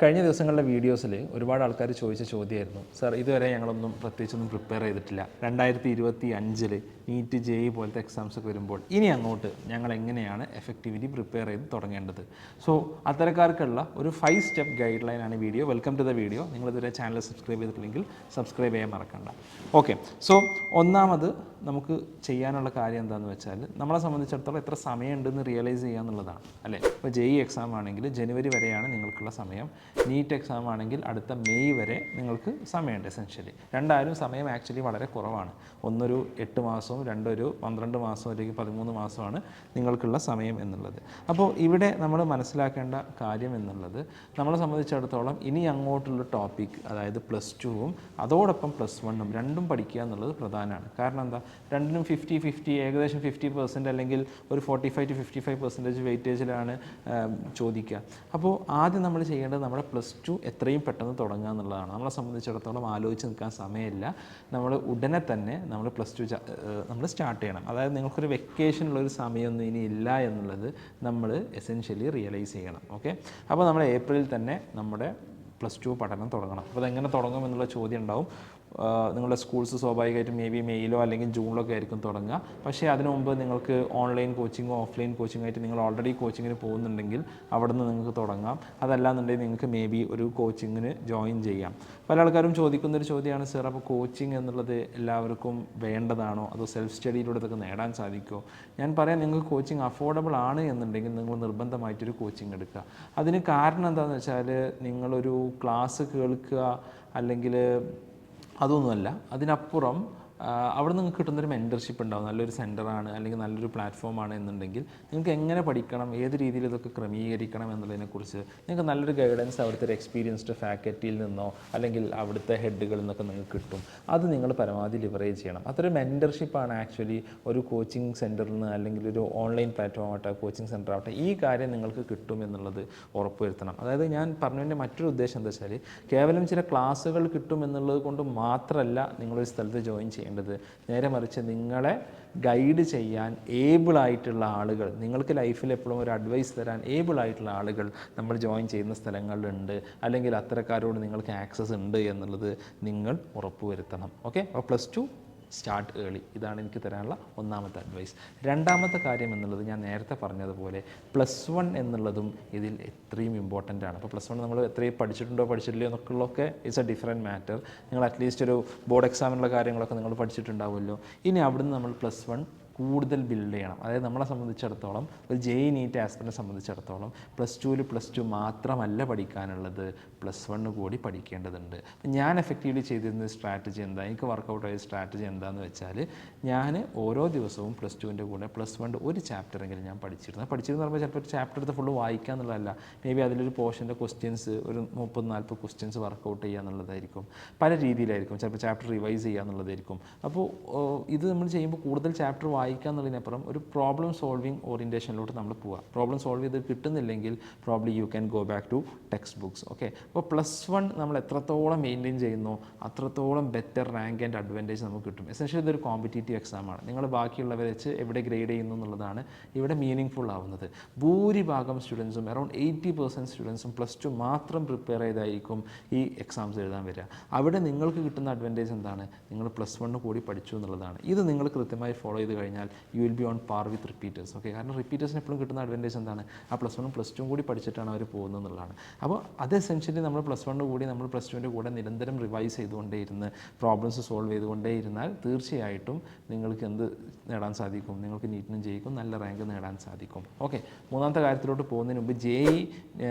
കഴിഞ്ഞ ദിവസങ്ങളിലെ വീഡിയോസിൽ ഒരുപാട് ആൾക്കാർ ചോദിച്ച ചോദ്യമായിരുന്നു, സാർ ഇതുവരെ ഞങ്ങളൊന്നും പ്രത്യേകിച്ചൊന്നും പ്രിപ്പയർ ചെയ്തിട്ടില്ല, 2025 നീറ്റ് JEE പോലത്തെ എക്സാംസ് ഒക്കെ വരുമ്പോൾ ഇനി അങ്ങോട്ട് ഞങ്ങൾ എങ്ങനെയാണ് എഫക്റ്റീവ്ലി പ്രിപ്പയർ ചെയ്ത് തുടങ്ങേണ്ടത്. സോ അത്തരക്കാർക്കുള്ള ഒരു 5 സ്റ്റെപ്പ് ഗൈഡ് ലൈനാണ് video. Welcome to the video. നിങ്ങളിതുവരെ ചാനൽ സബ്സ്ക്രൈബ് ചെയ്തിട്ടില്ലെങ്കിൽ സബ്സ്ക്രൈബ് ചെയ്യാൻ മറക്കണ്ട. ഓക്കെ, സോ ഒന്നാമത് നമുക്ക് ചെയ്യാനുള്ള കാര്യം എന്താണെന്ന് വെച്ചാൽ, നമ്മളെ സംബന്ധിച്ചിടത്തോളം എത്ര സമയമുണ്ടെന്ന് റിയലൈസ് ചെയ്യുക എന്നുള്ളതാണ് അല്ലേ. ഇപ്പോൾ JEE എക്സാം ആണെങ്കിൽ ജനുവരി വരെയാണ് നിങ്ങൾക്കുള്ള സമയം. നീറ്റ് എക്സാം ആണെങ്കിൽ അടുത്ത മെയ് വരെ നിങ്ങൾക്ക് സമയമുണ്ട്. എസെൻഷ്യലി രണ്ടായാലും സമയം ആക്ച്വലി വളരെ കുറവാണ്. ഒന്നൊരു 8 മാസവും രണ്ടൊരു 12 മാസവും അല്ലെങ്കിൽ 13 മാസമാണ് നിങ്ങൾക്കുള്ള സമയം എന്നുള്ളത്. അപ്പോൾ ഇവിടെ നമ്മൾ മനസ്സിലാക്കേണ്ട കാര്യം എന്നുള്ളത്, നമ്മളെ സംബന്ധിച്ചിടത്തോളം ഇനി അങ്ങോട്ടുള്ള ടോപ്പിക്, അതായത് +2ഉം അതോടൊപ്പം +1ഉം രണ്ടും പഠിക്കുക എന്നുള്ളത് പ്രധാനമാണ്. കാരണം എന്താ, രണ്ടിനും 50-50 ഏകദേശം 50% അല്ലെങ്കിൽ ഒരു 45-55% വെയിറ്റേജിലാണ് ചോദിക്കുക. അപ്പോൾ ആദ്യം നമ്മൾ ചെയ്യേണ്ടത് നമ്മുടെ +2 എത്രയും പെട്ടെന്ന് തുടങ്ങുക എന്നുള്ളതാണ്. നമ്മളെ സംബന്ധിച്ചിടത്തോളം ആലോചിച്ച് നിൽക്കാൻ സമയമില്ല. നമ്മൾ ഉടനെ തന്നെ നമ്മൾ +2 നമ്മൾ സ്റ്റാർട്ട് ചെയ്യണം. അതായത് നിങ്ങൾക്കൊരു വെക്കേഷനുള്ളൊരു സമയമൊന്നും ഇനി ഇല്ല എന്നുള്ളത് നമ്മൾ എസെൻഷ്യലി റിയലൈസ് ചെയ്യണം. ഓക്കെ, അപ്പോൾ നമ്മൾ ഏപ്രിലിൽ തന്നെ നമ്മുടെ +2 പഠനം തുടങ്ങണം. അപ്പോൾ അതെങ്ങനെ തുടങ്ങും എന്നുള്ള ചോദ്യം ഉണ്ടാവും. നിങ്ങളുടെ സ്കൂൾസ് സ്വാഭാവികമായിട്ടും മെയ്യിലോ അല്ലെങ്കിൽ ജൂണിലൊക്കെ ആയിരിക്കും തുടങ്ങുക. പക്ഷേ അതിനു മുമ്പ് നിങ്ങൾക്ക് ഓൺലൈൻ കോച്ചിങ്ങോ ഓഫ്ലൈൻ കോച്ചിങ്ങോ ആയിട്ട് നിങ്ങൾ ഓൾറെഡി കോച്ചിങ്ങിന് പോകുന്നുണ്ടെങ്കിൽ അവിടെ നിന്ന് നിങ്ങൾക്ക് തുടങ്ങാം. അതല്ലാന്നുണ്ടെങ്കിൽ നിങ്ങൾക്ക് ഒരു കോച്ചിങ്ങിന് ജോയിൻ ചെയ്യാം. പല ആൾക്കാരും ചോദിക്കുന്നൊരു ചോദ്യമാണ്, സാർ അപ്പോൾ കോച്ചിങ് എന്നുള്ളത് എല്ലാവർക്കും വേണ്ടതാണോ, അതോ സെൽഫ് സ്റ്റഡിയിലൂടെ ഇതൊക്കെ നേടാൻ സാധിക്കുമോ? ഞാൻ പറയാം, നിങ്ങൾക്ക് കോച്ചിങ് അഫോർഡബിൾ ആണ് എന്നുണ്ടെങ്കിൽ നിങ്ങൾ നിർബന്ധമായിട്ടൊരു കോച്ചിങ് എടുക്കുക. അതിന് കാരണം എന്താണെന്ന് വെച്ചാൽ, നിങ്ങളൊരു ക്ലാസ് കേൾക്കുക അല്ലെങ്കിൽ അതൊന്നുമല്ല, അതിനപ്പുറം അവിടെ നിങ്ങൾക്ക് കിട്ടുന്നൊരു മെൻറ്റർഷിപ്പ് ഉണ്ടാവും. നല്ലൊരു സെൻറ്ററാണ് അല്ലെങ്കിൽ നല്ലൊരു പ്ലാറ്റ്ഫോമാണ് എന്നുണ്ടെങ്കിൽ നിങ്ങൾക്ക് എങ്ങനെ പഠിക്കണം, ഏത് രീതിയിൽ ഇതൊക്കെ ക്രമീകരിക്കണം എന്നുള്ളതിനെക്കുറിച്ച് നിങ്ങൾക്ക് നല്ലൊരു ഗൈഡൻസ് അവിടുത്തെ ഒരു എക്സ്പീരിയൻസ്ഡ് ഫാക്കൽറ്റിയിൽ നിന്നോ അല്ലെങ്കിൽ അവിടുത്തെ ഹെഡുകളിൽ നിന്നൊക്കെ നിങ്ങൾക്ക് കിട്ടും. അത് നിങ്ങൾ പരമാവധി ലിവറേജ് ചെയ്യണം. അതൊരു മെൻറ്റർഷിപ്പാണ് ആക്ച്വലി ഒരു കോച്ചിങ് സെൻറ്ററിൽ നിന്ന് അല്ലെങ്കിൽ ഒരു ഓൺലൈൻ പ്ലാറ്റ്ഫോം ആവട്ടെ, കോച്ചിങ് സെൻറ്റർ ആവട്ടെ, ഈ കാര്യം നിങ്ങൾക്ക് കിട്ടും എന്നുള്ളത് ഉറപ്പുവരുത്തണം. അതായത് ഞാൻ പറഞ്ഞതിൻ്റെ മറ്റൊരു ഉദ്ദേശം എന്താ വെച്ചാൽ, കേവലം ചില ക്ലാസ്സുകൾ കിട്ടും എന്നുള്ളത് കൊണ്ട് മാത്രമല്ല നിങ്ങളൊരു സ്ഥലത്ത് ജോയിൻ ചെയ്യേണ്ടത്. നേരെ മറിച്ച് നിങ്ങളെ ഗൈഡ് ചെയ്യാൻ ഏബിളായിട്ടുള്ള ആളുകൾ, നിങ്ങൾക്ക് ലൈഫിൽ എപ്പോഴും ഒരു അഡ്വൈസ് തരാൻ ഏബിളായിട്ടുള്ള ആളുകൾ നമ്മൾ ജോയിൻ ചെയ്യുന്ന സ്ഥലങ്ങളിലുണ്ട്, അല്ലെങ്കിൽ അത്തരക്കാരോട് നിങ്ങൾക്ക് ആക്സസ് ഉണ്ട് എന്നുള്ളത് നിങ്ങൾ ഉറപ്പുവരുത്തണം. ഓക്കെ, അപ്പോൾ +2 സ്റ്റാർട്ട് ഏർലി. ഇതാണ് എനിക്ക് തരാനുള്ള ഒന്നാമത്തെ അഡ്വൈസ്. രണ്ടാമത്തെ കാര്യം എന്നുള്ളത്, ഞാൻ നേരത്തെ പറഞ്ഞതുപോലെ +1 എന്നുള്ളതും ഇതിൽ എത്രയും ഇമ്പോർട്ടൻ്റ് ആണ്. അപ്പോൾ +1 നമ്മൾ എത്രയും പഠിച്ചിട്ടുണ്ടോ പഠിച്ചിട്ടില്ലയോ എന്നൊക്കെയുള്ളതൊക്കെ ഇറ്റ്സ് എ ഡിഫറെൻറ്റ് മാറ്റർ. നിങ്ങൾ അറ്റ്ലീസ്റ്റ് ഒരു ബോർഡ് എക്സാമിനുള്ള കാര്യങ്ങളൊക്കെ നിങ്ങൾ പഠിച്ചിട്ടുണ്ടാവുമല്ലോ. ഇനി അവിടുന്ന് നമ്മൾ +1 കൂടുതൽ ബിൽഡ് ചെയ്യണം. അതായത് നമ്മളെ സംബന്ധിച്ചിടത്തോളം, ഒരു JEE നീറ്റ് ആസ്പിറൻറ്റിനെ സംബന്ധിച്ചിടത്തോളം +2 മാത്രമല്ല പഠിക്കാനുള്ളത്, +1 കൂടി പഠിക്കേണ്ടതുണ്ട്. അപ്പം ഞാൻ എഫക്റ്റീവ്ലി ചെയ്തിരുന്ന സ്ട്രാറ്റജി എന്താ, എനിക്ക് വർക്കൗട്ട് ആയ സ്ട്രാറ്റജി എന്താണെന്ന് വെച്ചാൽ, ഞാൻ ഓരോ ദിവസവും +2ൻ്റെ കൂടെ +1 ഒരു ചാപ്റ്ററെങ്കിലും ഞാൻ പഠിച്ചിരുന്നു പറയുമ്പോൾ ചിലപ്പോൾ ഒരു ചാപ്റ്റർ എടുത്ത് ഫുള്ള് വായിക്കുക എന്നുള്ളതല്ല, മേ ബി അതിലൊരു പോർഷൻ്റെ ക്വസ്റ്റ്യൻസ് ഒരു 30-40 ക്വസ്റ്റ്യൻസ് വർക്കൗട്ട് ചെയ്യുക എന്നുള്ളതായിരിക്കും. പല രീതിയിലായിരിക്കും. ചിലപ്പോൾ ചാപ്റ്റർ റിവൈസ് ചെയ്യുക എന്നുള്ളതായിരിക്കും. അപ്പോൾ ഇത് നമ്മൾ ചെയ്യുമ്പോൾ കൂടുതൽ ചാപ്റ്റർ വായിക്കുക എന്നുള്ളതിനപ്പുറം ഒരു പ്രോബ്ലം സോൾവിങ് ഓറിയൻറ്റേഷനിലോട്ട് നമ്മൾ പോവുക. പ്രോബ്ലം സോൾവ് ചെയ്ത് കിട്ടുന്നില്ലെങ്കിൽ probably you can go back to text books. Okay, അപ്പോൾ +1 നമ്മൾ എത്രത്തോളം മെയിൻറ്റെയിൻ ചെയ്യുന്നു അത്രത്തോളം ബെറ്റർ റാങ്ക് ആൻഡ് അഡ്വാൻറ്റേജ് നമുക്ക് കിട്ടും. എസെൻഷ്യലി ഇതൊരു കോമ്പറ്റേറ്റീവ് എക്സാമാണ്. നിങ്ങൾ ബാക്കിയുള്ളവരെ വെച്ച് എവിടെ ഗ്രേഡ് ചെയ്യുന്നു എന്നുള്ളതാണ് ഇവിടെ മീനിങ് ഫുൾ ആവുന്നത്. ഭൂരിഭാഗം സ്റ്റുഡൻസും അറൗണ്ട് 80% സ്റ്റുഡൻസും +2 മാത്രം പ്രിപ്പയർ ചെയ്തായിരിക്കും ഈ എക്സാംസ് എഴുതാൻ വരിക. അവിടെ നിങ്ങൾക്ക് കിട്ടുന്ന അഡ്വാൻറ്റേജ് എന്താണ്, നിങ്ങൾ +1 കൂടി പഠിച്ചു എന്നുള്ളതാണ്. ഇത് നിങ്ങൾ കൃത്യമായി ഫോളോ ചെയ്ത് കഴിഞ്ഞാൽ you will be on par with repeaters. Okay, കാരണം റിപ്പീറ്റേഴ്സിന് എപ്പോഴും കിട്ടുന്ന അഡ്വാൻറ്റേജ് എന്താണ്, ആ +1ഉം +2ഉം കൂടി പഠിച്ചിട്ടാണ് അവർ പോകുന്നത് എന്നുള്ളതാണ്. അപ്പോൾ അത് എസെൻഷ്യലി നമ്മൾ +1 കൂടി നമ്മൾ +2ൻ്റെ കൂടെ നിരന്തരം റിവൈസ് ചെയ്തുകൊണ്ടേയിരുന്ന് പ്രോബ്ലംസ് സോൾവ് ചെയ്തുകൊണ്ടേ ഇരുന്നാൽ തീർച്ചയായിട്ടും നിങ്ങൾക്ക് എന്ത് നേടാൻ സാധിക്കും, നിങ്ങൾക്ക് നീറ്റിനും JEEക്കും നല്ല റാങ്ക് നേടാൻ സാധിക്കും. ഓക്കെ, മൂന്നാമത്തെ കാര്യത്തിലോട്ട് പോകുന്നതിന് മുമ്പ് JEE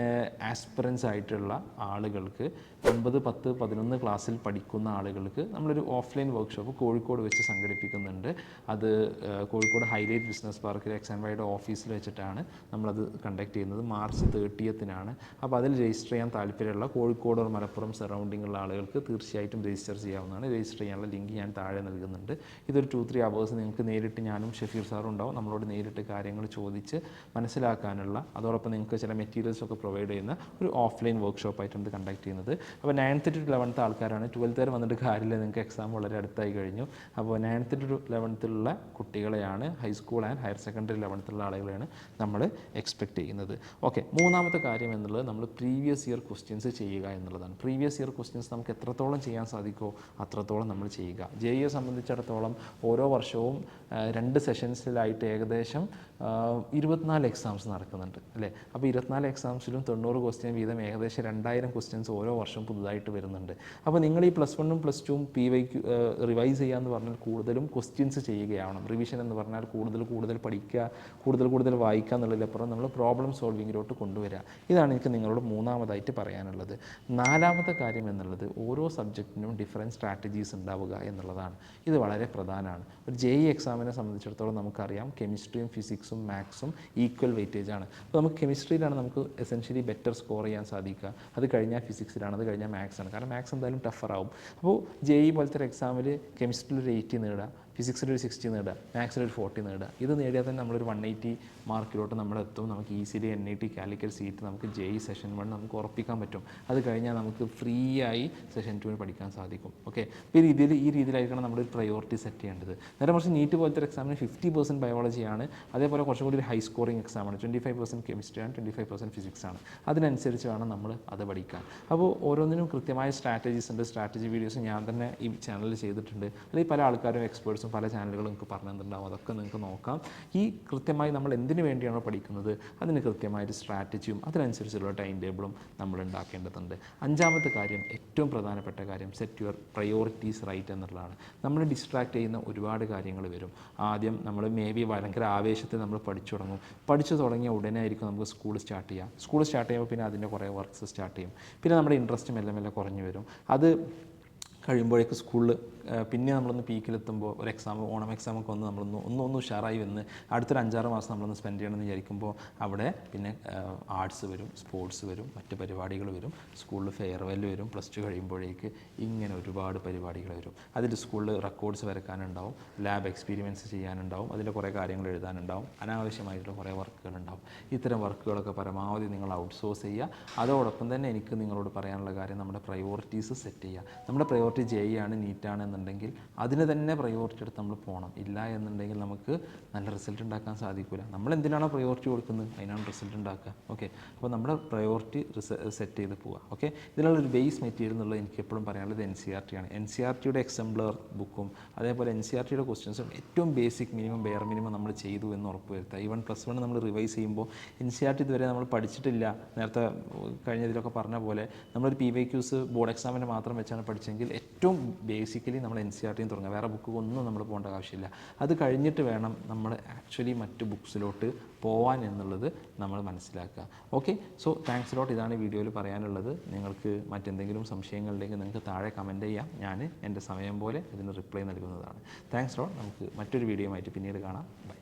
ആസ്പിറൻസ് ആയിട്ടുള്ള ആളുകൾക്ക് 9, 10, 11 ക്ലാസ്സിൽ പഠിക്കുന്ന ആളുകൾക്ക് നമ്മളൊരു ഓഫ്ലൈൻ വർക്ക്ഷോപ്പ് കോഴിക്കോട് വെച്ച് സംഘടിപ്പിക്കുന്നുണ്ട്. അത് കോഴിക്കോട് ഹൈലൈറ്റ് ബിസിനസ് പാർക്കിൽ XNYയുടെ ഓഫീസിൽ വെച്ചിട്ടാണ് നമ്മളത് കണ്ടക്ട് ചെയ്യുന്നത്. മാർച്ച് 30-നാണ്. അപ്പോൾ അതിൽ രജിസ്റ്റർ ചെയ്യാൻ താല്പര്യമുള്ള കോഴിക്കോട് മലപ്പുറം സറൗണ്ടിങ് ഉള്ള ആളുകൾക്ക് തീർച്ചയായിട്ടും രജിസ്റ്റർ ചെയ്യാവുന്നതാണ്. രജിസ്റ്റർ ചെയ്യാനുള്ള ലിങ്ക് ഞാൻ താഴെ നൽകുന്നുണ്ട്. ഇതൊരു 2-3 hours നിങ്ങൾക്ക് നേരിട്ട് ഞാനും ഷഫീർ സാറും ഉണ്ടാവും. നമ്മളോട് നേരിട്ട് കാര്യങ്ങൾ ചോദിച്ച് മനസ്സിലാക്കാനുള്ള, അതോടൊപ്പം നിങ്ങൾക്ക് ചില മെറ്റീരിയൽസൊക്കെ പ്രൊവൈഡ് ചെയ്യുന്ന ഒരു ഓഫ്ലൈൻ വർക്ക്ഷോപ്പായിട്ടാണ് ഇത് കണ്ടക്ട് ചെയ്യുന്നത്. അപ്പോൾ 9th to 11th ആൾക്കാരാണ്. 12th വരെ വന്നിട്ട് കാര്യമില്ല, നിങ്ങൾക്ക് എക്സാം വളരെ അടുത്തായി കഴിഞ്ഞു. അപ്പോൾ 9th to 11th കുട്ടികൾ കുട്ടികളെയാണ് ഹൈസ്കൂൾ ആൻഡ് ഹയർ സെക്കൻഡറി ലെവലത്തുള്ള ആളുകളെയാണ് നമ്മൾ എക്സ്പെക്റ്റ് ചെയ്യുന്നത്. ഓക്കെ, മൂന്നാമത്തെ കാര്യം എന്നുള്ളത് നമ്മൾ പ്രീവിയസ് ഇയർ ക്വസ്റ്റ്യൻസ് ചെയ്യുക എന്നുള്ളതാണ്. പ്രീവിയസ് ഇയർ ക്വസ്റ്റ്യൻസ് നമുക്ക് എത്രത്തോളം ചെയ്യാൻ സാധിക്കുമോ അത്രത്തോളം നമ്മൾ ചെയ്യുക. JEE സംബന്ധിച്ചിടത്തോളം ഓരോ വർഷവും 2 സെഷൻസിലായിട്ട് ഏകദേശം 24 എക്സാംസ് നടക്കുന്നുണ്ട് അല്ലേ. അപ്പോൾ 24 എക്സാംസിലും 90 ക്വസ്റ്റ്യൻ വീതം ഏകദേശം 2000 ക്വസ്റ്റ്യൻസ് ഓരോ വർഷം പുതുതായിട്ട് വരുന്നുണ്ട്. അപ്പോൾ നിങ്ങൾ ഈ +1ഉം +2ഉം PYQ റിവൈസ് ചെയ്യാന്ന് പറഞ്ഞാൽ കൂടുതലും ക്വസ്റ്റ്യൻസ് ചെയ്യുകയാവണം. റിവിഷൻ എന്ന് പറഞ്ഞാൽ കൂടുതൽ പഠിക്കുക, കൂടുതൽ വായിക്കുക എന്നുള്ളതിലപ്പുറം നമ്മൾ പ്രോബ്ലം സോൾവിങ്ങിലോട്ട് കൊണ്ടുവരിക. ഇതാണ് എനിക്ക് നിങ്ങളോട് മൂന്നാമതായിട്ട് പറയാനുള്ളത്. നാലാമത്തെ കാര്യം എന്നുള്ളത് ഓരോ സബ്ജക്റ്റിനും ഡിഫറൻറ്റ് സ്ട്രാറ്റജീസ് ഉണ്ടാവുക എന്നുള്ളതാണ്. ഇത് വളരെ പ്രധാനമാണ്. ഒരു JEE എക്സാമിനെ സംബന്ധിച്ചിടത്തോളം നമുക്കറിയാം കെമിസ്ട്രിയും ഫിസിക്സും മാത്സും ഈക്വൽ വെയിറ്റേജ് ആണ്. അപ്പോൾ നമുക്ക് കെമിസ്ട്രിയിലാണ് നമുക്ക് എസെൻഷ്യലി ബെറ്റർ സ്കോർ ചെയ്യാൻ സാധിക്കുക. അത് കഴിഞ്ഞാൽ ഫിസിക്സിലാണ്, അത് കഴിഞ്ഞാൽ മാത്സാണ്. കാരണം മാത്സ് എന്തായാലും ടഫറാവും. അപ്പോൾ JEE പോലത്തെ ഒരു എക്സാമിൽ കെമിസ്ട്രിയിൽ ഒരു 80 നേടുക, ഫിസിക്സിലൊരു 60 നേടുക, മാത്സിലൊരു 40 നേടുക. ഇത് നേടിയാൽ തന്നെ നമ്മളൊരു 180 മാർക്കിലോട്ട് നമ്മളെത്തും. നമുക്ക് ഈസിലി NIT കാലിക്കറ്റ് സീറ്റ് നമുക്ക് JEE സെഷൻ 1 നമുക്ക് ഉറപ്പിക്കാൻ പറ്റും. അത് കഴിഞ്ഞാൽ നമുക്ക് ഫ്രീ ആയി സെഷൻ 2 പഠിക്കാൻ സാധിക്കും. ഓക്കെ, അപ്പോൾ ഈ രീതിയിലായിരിക്കണം നമ്മളൊരു പ്രയോറിറ്റി സെറ്റ് ചെയ്യേണ്ടത്. നേരെ മറിച്ച് NEET പോലത്തെ എക്സാമിന് 50% ബയോളജിയാണ്, അതേപോലെ കുറച്ചും കൂടി ഒരു ഹൈ സ്കോറിംഗ് എക്സാമാണ്. 25% കെമിസ്ട്രിയാണ്, 25% ഫിസിക്സാണ്. അതിനനുസരിച്ച് വേണം നമ്മൾ അത് പഠിക്കാൻ. അപ്പോൾ ഓരോന്നിനും കൃത്യമായ സ്ട്രാറ്റജീസ് ഉണ്ട്. സ്ട്രാറ്റജി വീഡിയോസ് ഞാൻ തന്നെ ഈ ചാനലിൽ ചെയ്തിട്ടുണ്ട്. അല്ലെങ്കിൽ പല ആൾക്കാരും എക്സ്പേർട്സും പല ചാനലുകളും നിങ്ങൾക്ക് പറഞ്ഞു തന്നിട്ടുണ്ടാവും. അതൊക്കെ നിങ്ങൾക്ക് നോക്കാം. ഈ കൃത്യമായി നമ്മൾ എന്തിനു വേണ്ടിയാണോ പഠിക്കുന്നത് അതിന് കൃത്യമായൊരു സ്ട്രാറ്റജിയും അതിനനുസരിച്ചുള്ള ടൈം ടേബിളും നമ്മൾ ഉണ്ടാക്കേണ്ടതുണ്ട്. അഞ്ചാമത്തെ കാര്യം, ഏറ്റവും പ്രധാനപ്പെട്ട കാര്യം, സെറ്റ് യുവർ പ്രയോറിറ്റീസ് റൈറ്റ് എന്നുള്ളതാണ്. നമ്മൾ ഡിസ്ട്രാക്ട് ചെയ്യുന്ന ഒരുപാട് കാര്യങ്ങൾ വരും. ആദ്യം നമ്മൾ ഭയങ്കര ആവേശത്തിൽ നമ്മൾ പഠിച്ചു തുടങ്ങിയ ഉടനെ ആയിരിക്കും നമുക്ക് സ്കൂൾ സ്റ്റാർട്ട് ചെയ്യുമ്പോൾ പിന്നെ അതിൻ്റെ കുറേ വർക്ക്സ് സ്റ്റാർട്ട് ചെയ്യും. പിന്നെ നമ്മുടെ ഇൻട്രസ്റ്റ് മെല്ലെ കുറഞ്ഞു വരും. അത് കഴിയുമ്പോഴേക്ക് സ്കൂളിൽ പിന്നെ നമ്മളൊന്ന് പീക്കിലെത്തുമ്പോൾ ഒരു ഓണം എക്സാമൊക്കെ വന്ന് നമ്മളൊന്ന് ഉഷാറായി വന്ന് അടുത്തൊരു 5-6 മാസം നമ്മളൊന്ന് സ്പെൻഡ് ചെയ്യണമെന്ന് വിചാരിക്കുമ്പോൾ അവിടെ പിന്നെ ആർട്സ് വരും, സ്പോർട്സ് വരും, മറ്റ് പരിപാടികൾ വരും, സ്കൂളിൽ ഫെയർവെൽ വരും. +2 കഴിയുമ്പോഴേക്ക് ഇങ്ങനെ ഒരുപാട് പരിപാടികൾ വരും. അതിൽ സ്കൂളിൽ റെക്കോർഡ്സ് വരക്കാനുണ്ടാവും, ലാബ് എക്സ്പീരിമെൻറ്റ്സ് ചെയ്യാനുണ്ടാവും, അതിൻ്റെ കുറേ കാര്യങ്ങൾ എഴുതാനുണ്ടാവും, അനാവശ്യമായിട്ടുള്ള കുറേ വർക്കുകളുണ്ടാവും. ഇത്തരം വർക്കുകളൊക്കെ പരമാവധി നിങ്ങൾ ഔട്ട്സോഴ്സ് ചെയ്യുക. അതോടൊപ്പം തന്നെ എനിക്ക് നിങ്ങളോട് പറയാനുള്ള കാര്യം, നമ്മുടെ പ്രയോറിറ്റീസ് സെറ്റ് ചെയ്യുക. നമ്മുടെ പ്രയോറിറ്റി JEE ആണ്, NEET ആണ് എന്നുണ്ടെങ്കിൽ അതിന് തന്നെ പ്രയോറിറ്റി എടുത്ത് നമ്മൾ പോകണം. ഇല്ല എന്നുണ്ടെങ്കിൽ നമുക്ക് നല്ല റിസൾട്ട് ഉണ്ടാക്കാൻ സാധിക്കില്ല. നമ്മൾ എന്തിനാണോ പ്രയോറിറ്റി കൊടുക്കുന്നത് അതിനാണ് റിസൾട്ട് ഉണ്ടാക്കുക. ഓക്കെ, അപ്പോൾ നമ്മുടെ പ്രയോറിറ്റി സെറ്റ് ചെയ്ത് പോവുക. ഓക്കെ, ഇതിനുള്ളൊരു ബേസ് മെറ്റീരിയൽ എന്നുള്ളത് എനിക്ക് എപ്പോഴും പറയാനുള്ളത് NCERT ആണ്. NCERTയുടെ എക്സംപ്ലർ ബുക്കും അതേപോലെ NCERTയുടെ ക്വസ്റ്റ്യൻസും ഏറ്റവും ബേസിക് ബെയർ മിനിമം നമ്മൾ ചെയ്തു എന്ന് ഉറപ്പ് വരുത്തുക. ഈവൻ +1 നമ്മൾ റിവൈസ് ചെയ്യുമ്പോൾ NCERT ഇതുവരെ നമ്മൾ പഠിച്ചിട്ടില്ല. നേരത്തെ കഴിഞ്ഞതിലൊക്കെ പറഞ്ഞ പോലെ നമ്മളൊരു PYQs ബോർഡ് എക്സാമിന് മാത്രം വെച്ചാണ് പഠിച്ചെങ്കിൽ ഏറ്റവും ബേസിക്കലി നമ്മൾ NCERTയും തുടങ്ങുക. വേറെ ബുക്ക് ഒന്നും നമ്മൾ പോകേണ്ട ആവശ്യമില്ല. അത് കഴിഞ്ഞിട്ട് വേണം നമ്മൾ ആക്ച്വലി മറ്റ് ബുക്സിലോട്ട് പോവാൻ എന്നുള്ളത് നമ്മൾ മനസ്സിലാക്കുക. Okay, so thanks lot. ഇതാണ് വീഡിയോയിൽ പറയാനുള്ളത്. നിങ്ങൾക്ക് മറ്റെന്തെങ്കിലും സംശയങ്ങളുണ്ടെങ്കിൽ നിങ്ങൾക്ക് താഴെ കമൻറ്റ് ചെയ്യാം. ഞാൻ എൻ്റെ സമയം പോലെ ഇതിന് റിപ്ലൈ നൽകുന്നതാണ്. Thanks lot. നമുക്ക് മറ്റൊരു വീഡിയോ ആയിട്ട് പിന്നീട് കാണാം. ബൈ.